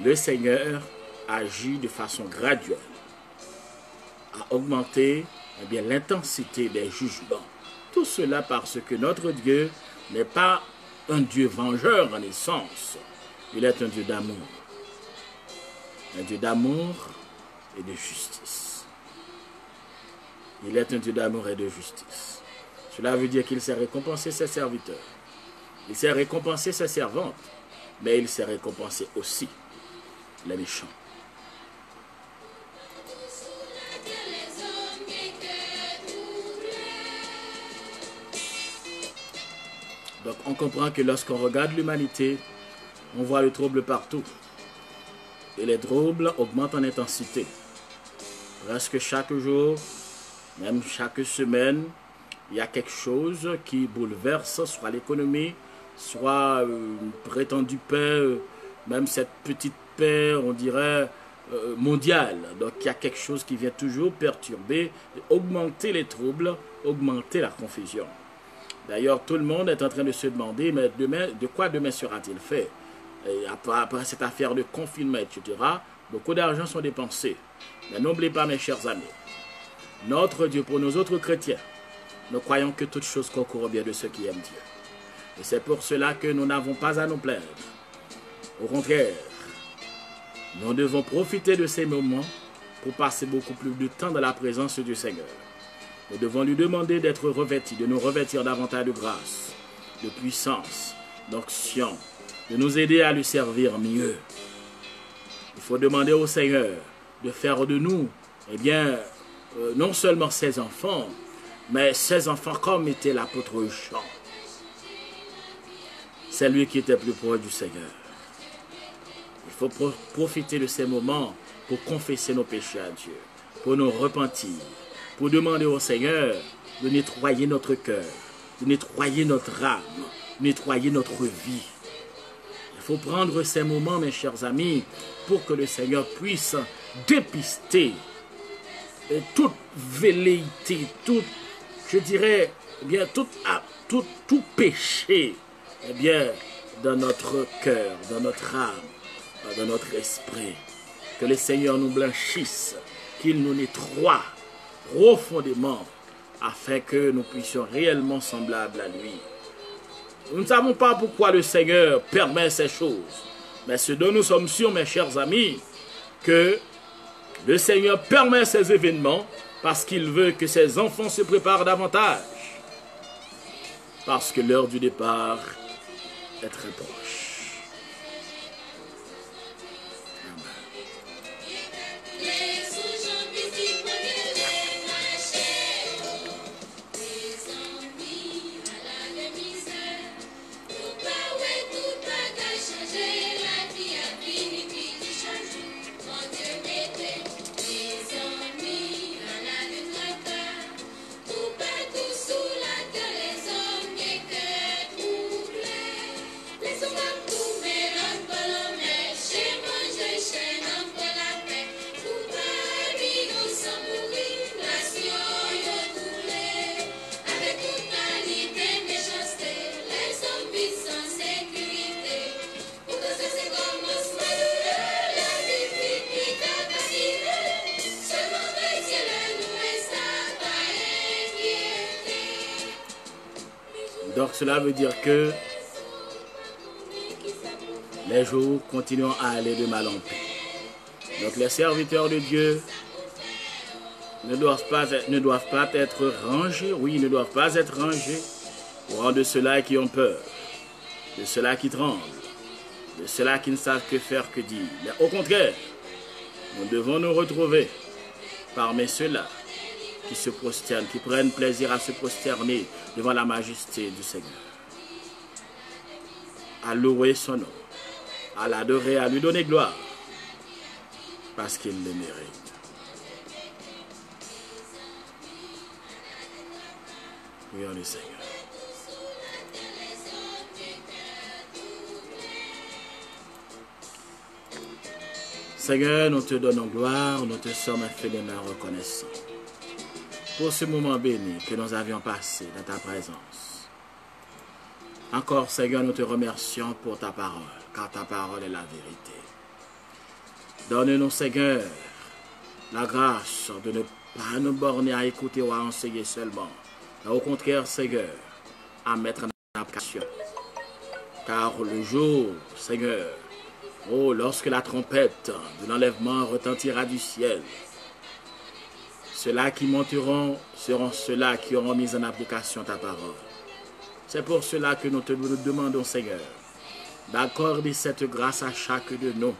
[SPEAKER 1] le Seigneur agit de façon graduelle à augmenter eh bien, l'intensité des jugements. Tout cela parce que notre Dieu n'est pas un Dieu vengeur en essence. Il est un Dieu d'amour. Un Dieu d'amour et de justice. Il est un Dieu d'amour et de justice. Cela veut dire qu'il sait récompenser ses serviteurs. Il sait récompenser ses servantes. Mais il sait récompenser aussi les méchants. Donc on comprend que lorsqu'on regarde l'humanité, on voit le trouble partout. Et les troubles augmentent en intensité. Presque chaque jour, même chaque semaine, il y a quelque chose qui bouleverse soit l'économie, soit une prétendue paix, même cette petite paix, on dirait, mondiale. Donc il y a quelque chose qui vient toujours perturber, augmenter les troubles, augmenter la confusion. D'ailleurs, tout le monde est en train de se demander, mais demain, de quoi demain sera-t-il fait? Et après cette affaire de confinement, etc., beaucoup d'argent sont dépensés. Mais n'oubliez pas, mes chers amis, notre Dieu, pour nous autres chrétiens, nous croyons que toute chose concourt au bien de ceux qui aiment Dieu. Et c'est pour cela que nous n'avons pas à nous plaindre. Au contraire, nous devons profiter de ces moments pour passer beaucoup plus de temps dans la présence du Seigneur. Nous devons lui demander d'être revêtis, de nous revêtir davantage de grâce, de puissance, d'onction, de nous aider à lui servir mieux. Il faut demander au Seigneur de faire de nous, eh bien, non seulement ses enfants, mais ses enfants comme était l'apôtre Jean. C'est lui qui était plus proche du Seigneur. Il faut profiter de ces moments pour confesser nos péchés à Dieu, pour nous repentir, pour demander au Seigneur de nettoyer notre cœur, de nettoyer notre âme, de nettoyer notre vie. Il faut prendre ces moments, mes chers amis, pour que le Seigneur puisse dépister toute velléité, toute, je dirais, eh bien, tout péché, eh bien, dans notre cœur, dans notre âme, dans notre esprit. Que le Seigneur nous blanchisse, qu'il nous nettoie profondément, afin que nous puissions réellement semblables à lui. Nous ne savons pas pourquoi le Seigneur permet ces choses, mais ce dont nous sommes sûrs, mes chers amis, que le Seigneur permet ces événements parce qu'il veut que ses enfants se préparent davantage, parce que l'heure du départ est très proche. Donc cela veut dire que les jours continuent à aller de mal en pis. Donc les serviteurs de Dieu ne doivent pas être rangés, oui, ne doivent pas être rangés au rang de ceux-là qui ont peur, de ceux-là qui tremblent, de ceux-là qui ne savent que faire, que dire. Mais au contraire, nous devons nous retrouver parmi ceux-là qui se prosternent, qui prennent plaisir à se prosterner devant la majesté du Seigneur, à louer son nom, à l'adorer, à lui donner gloire, parce qu'il le mérite. Prions le Seigneur. Seigneur, nous te donnons gloire, nous te sommes infiniment reconnaissants pour ce moment béni que nous avions passé dans ta présence. Encore, Seigneur, nous te remercions pour ta parole, car ta parole est la vérité. Donne-nous, Seigneur, la grâce de ne pas nous borner à écouter ou à enseigner seulement, mais au contraire, Seigneur, à mettre en application. Car le jour, Seigneur, oh, lorsque la trompette de l'enlèvement retentira du ciel, ceux-là qui monteront seront ceux-là qui auront mis en application ta parole. C'est pour cela que nous te demandons, Seigneur, d'accorder cette grâce à chaque de nous,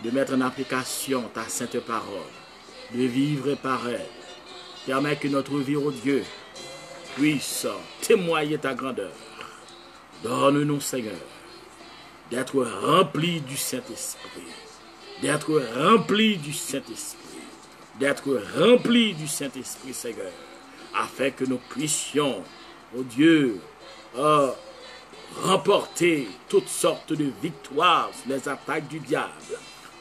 [SPEAKER 1] de mettre en application ta sainte parole, de vivre par elle. Permets que notre vie, oh Dieu, puisse témoigner ta grandeur. Donne-nous, Seigneur, d'être remplis du Saint-Esprit, d'être remplis du Saint-Esprit, d'être remplis du Saint-Esprit, Seigneur, afin que nous puissions, oh Dieu, remporter toutes sortes de victoires sur les attaques du diable,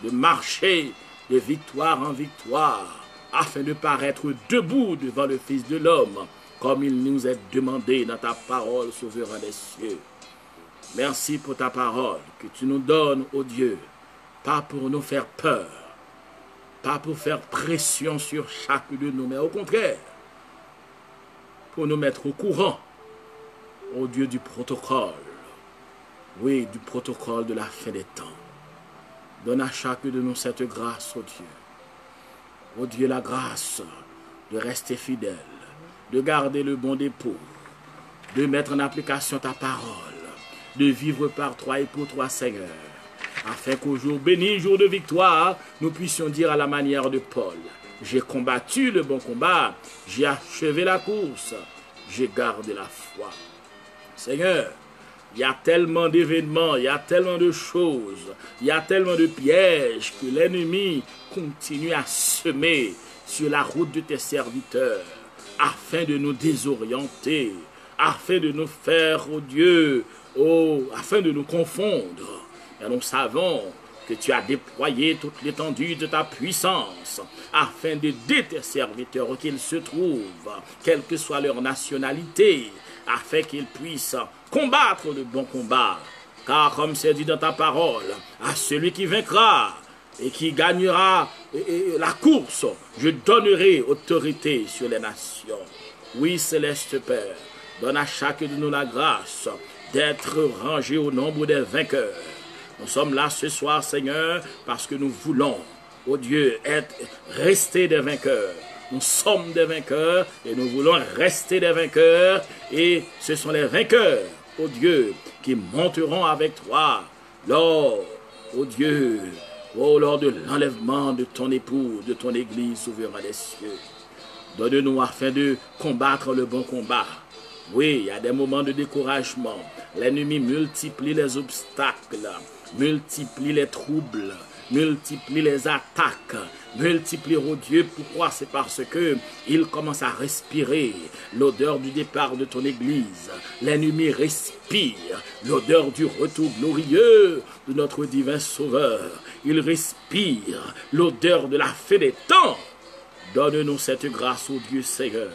[SPEAKER 1] de marcher de victoire en victoire, afin de paraître debout devant le Fils de l'homme, comme il nous est demandé dans ta parole, souverain des cieux. Merci pour ta parole que tu nous donnes, ô Dieu, pas pour nous faire peur, pas pour faire pression sur chaque de nous, mais au contraire, pour nous mettre au courant, ô Dieu, du protocole, oui, du protocole de la fin des temps. Donne à chaque de nous cette grâce, ô Dieu. Ô Dieu, la grâce de rester fidèle, de garder le bon dépôt, de mettre en application ta parole, de vivre par toi et pour toi, Seigneur, afin qu'au jour béni, jour de victoire, nous puissions dire à la manière de Paul, j'ai combattu le bon combat, j'ai achevé la course, j'ai gardé la foi. Seigneur, il y a tellement d'événements, il y a tellement de choses, il y a tellement de pièges que l'ennemi continue à semer sur la route de tes serviteurs, afin de nous désorienter, afin de nous faire, oh Dieu, afin de nous confondre. Et nous savons que tu as déployé toute l'étendue de ta puissance, afin d'aider tes serviteurs où qu'ils se trouvent, quelle que soit leur nationalité, afin qu'ils puissent combattre le bon combat. Car comme c'est dit dans ta parole, à celui qui vaincra et qui gagnera la course, je donnerai autorité sur les nations. Oui, Céleste Père, donne à chacun de nous la grâce d'être rangé au nombre des vainqueurs. Nous sommes là ce soir, Seigneur, parce que nous voulons, oh Dieu, rester des vainqueurs. Nous sommes des vainqueurs et nous voulons rester des vainqueurs. Et ce sont les vainqueurs, oh Dieu, qui monteront avec toi lors, oh Dieu, lors de l'enlèvement de ton époux, de ton Église souverain des cieux. Donne-nous afin de combattre le bon combat. Oui, il y a des moments de découragement. L'ennemi multiplie les obstacles, multiplie les troubles, multiplie les attaques, multiplie, oh Dieu, pourquoi? C'est parce que il commence à respirer l'odeur du départ de ton Église. L'ennemi respire l'odeur du retour glorieux de notre divin Sauveur. Il respire l'odeur de la fin des temps. Donne-nous cette grâce, ô Dieu Seigneur,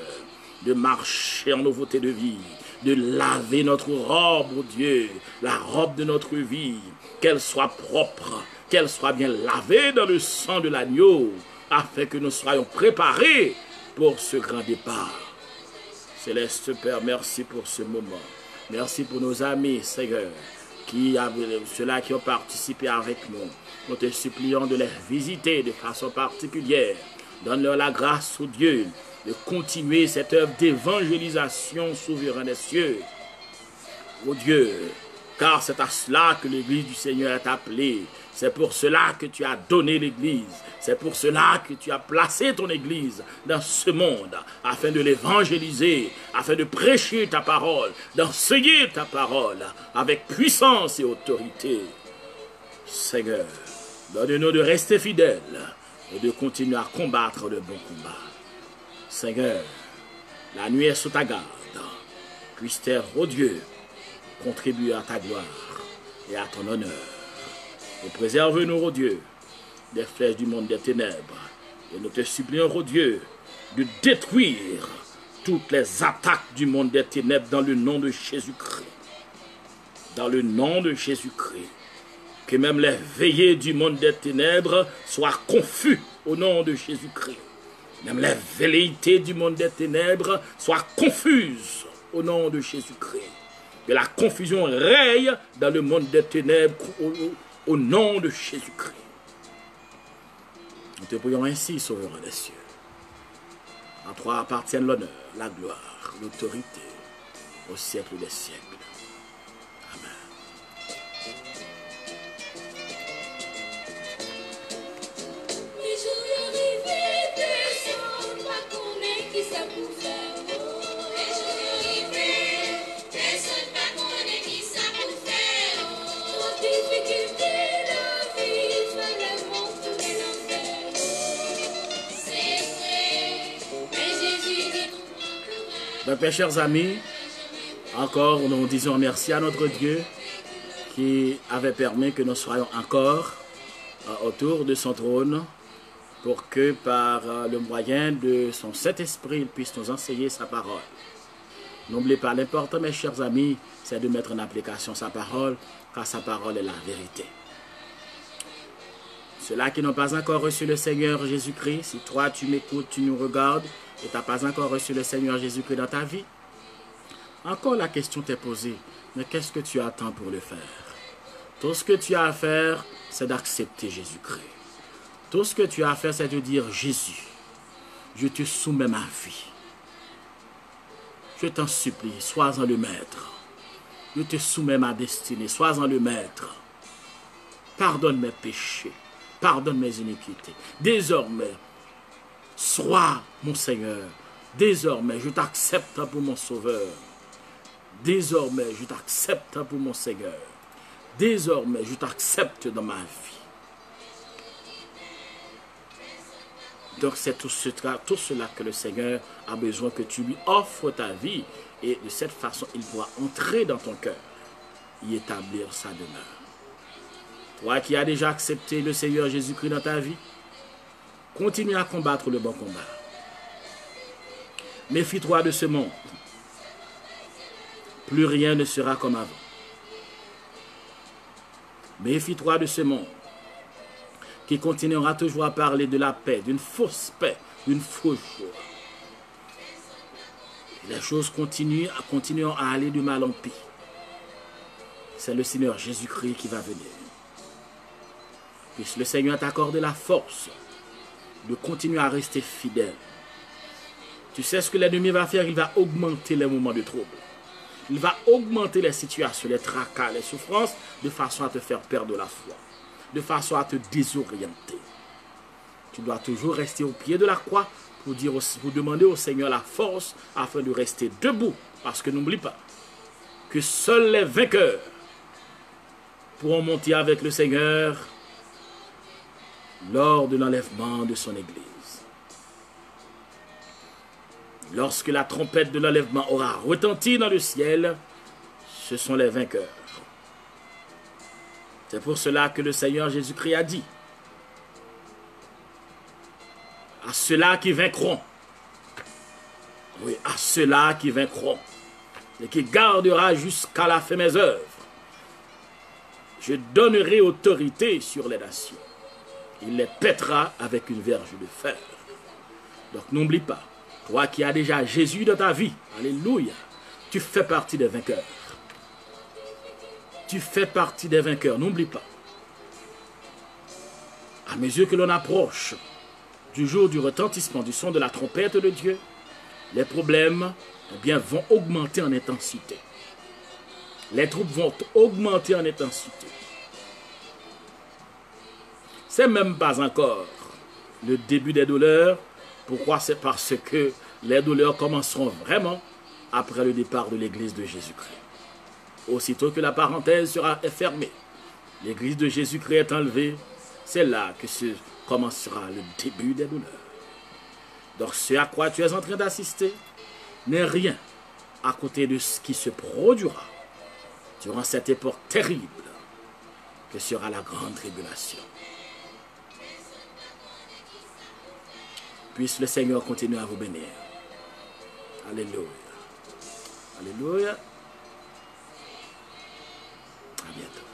[SPEAKER 1] de marcher en nouveauté de vie, de laver notre robe, ô Dieu, la robe de notre vie, qu'elle soit propre, qu'elle soit bien lavée dans le sang de l'agneau, afin que nous soyons préparés pour ce grand départ. Céleste Père, merci pour ce moment. Merci pour nos amis, Seigneur, ceux-là qui ont participé avec nous. Nous te supplions de les visiter de façon particulière. Donne-leur la grâce, ô Dieu, de continuer cette œuvre d'évangélisation souveraine des cieux. Ô Dieu, car c'est à cela que l'Église du Seigneur est appelée. C'est pour cela que tu as donné l'Église. C'est pour cela que tu as placé ton Église dans ce monde, afin de l'évangéliser, afin de prêcher ta parole, d'enseigner ta parole avec puissance et autorité. Seigneur, donne-nous de rester fidèles et de continuer à combattre le bon combat. Seigneur, la nuit est sous ta garde. Puisse-t-elle, ô Dieu, contribuer à ta gloire et à ton honneur. Et préserve-nous, ô Dieu, des flèches du monde des ténèbres. Et nous te supplions, ô Dieu, de détruire toutes les attaques du monde des ténèbres dans le nom de Jésus-Christ. Dans le nom de Jésus-Christ. Que même les veillées du monde des ténèbres soient confus au nom de Jésus-Christ. Même les velléités du monde des ténèbres soient confuses au nom de Jésus-Christ. Que la confusion règne dans le monde des ténèbres au nom de Jésus-Christ. Nous te prions ainsi, Sauveur des cieux. À toi appartiennent l'honneur, la gloire, l'autorité au siècle des siècles. Mes chers amis, encore nous disons merci à notre Dieu qui avait permis que nous soyons encore autour de son trône pour que par le moyen de son Saint-Esprit, il puisse nous enseigner sa parole. N'oubliez pas, l'important, mes chers amis, c'est de mettre en application sa parole, car sa parole est la vérité. Ceux-là qui n'ont pas encore reçu le Seigneur Jésus-Christ, si toi tu m'écoutes, tu nous regardes, et tu n'as pas encore reçu le Seigneur Jésus-Christ dans ta vie, encore la question t'est posée, mais qu'est-ce que tu attends pour le faire? Tout ce que tu as à faire, c'est d'accepter Jésus-Christ. Tout ce que tu as à faire, c'est de dire, Jésus, je te soumets ma vie. Je t'en supplie, sois-en le maître. Je te soumets ma destinée, sois-en le maître. Pardonne mes péchés, pardonne mes iniquités. Désormais, sois mon Seigneur. Désormais, je t'accepte pour mon Sauveur. Désormais, je t'accepte pour mon Seigneur. Désormais, je t'accepte dans ma vie. Donc, c'est tout cela que le Seigneur a besoin que tu lui offres ta vie. Et de cette façon, il pourra entrer dans ton cœur, y établir sa demeure. Toi qui as déjà accepté le Seigneur Jésus-Christ dans ta vie, continue à combattre le bon combat. Méfie-toi de ce monde. Plus rien ne sera comme avant. Méfie-toi de ce monde qui continuera toujours à parler de la paix, d'une fausse joie. Les choses continuent à aller de mal en pis. C'est le Seigneur Jésus-Christ qui va venir. Puisse le Seigneur t'accorder la force de continuer à rester fidèle. Tu sais ce que l'ennemi va faire? Il va augmenter les moments de trouble. Il va augmenter les situations, les tracas, les souffrances, de façon à te faire perdre la foi, de façon à te désorienter. Tu dois toujours rester au pied de la croix pour demander au Seigneur la force afin de rester debout. Parce que n'oublie pas que seuls les vainqueurs pourront monter avec le Seigneur lors de l'enlèvement de son Église. Lorsque la trompette de l'enlèvement aura retenti dans le ciel, ce sont les vainqueurs. C'est pour cela que le Seigneur Jésus-Christ a dit, à ceux-là qui vaincront, oui, à ceux-là qui vaincront, et qui gardera jusqu'à la fin mes œuvres, je donnerai autorité sur les nations. Il les pètera avec une verge de fer. Donc n'oublie pas, toi qui as déjà Jésus dans ta vie, alléluia, tu fais partie des vainqueurs. Tu fais partie des vainqueurs, n'oublie pas. À mesure que l'on approche du jour du retentissement du son de la trompette de Dieu, les problèmes vont augmenter en intensité. Les troubles vont augmenter en intensité. C'est même pas encore le début des douleurs. Pourquoi? C'est parce que les douleurs commenceront vraiment après le départ de l'Église de Jésus-Christ. Aussitôt que la parenthèse sera fermée, l'Église de Jésus-Christ est enlevée, c'est là que commencera le début des douleurs. Donc ce à quoi tu es en train d'assister n'est rien à côté de ce qui se produira durant cette époque terrible que sera la grande tribulation. Puisse le Seigneur continuer à vous bénir. Alléluia. Alléluia. À bientôt.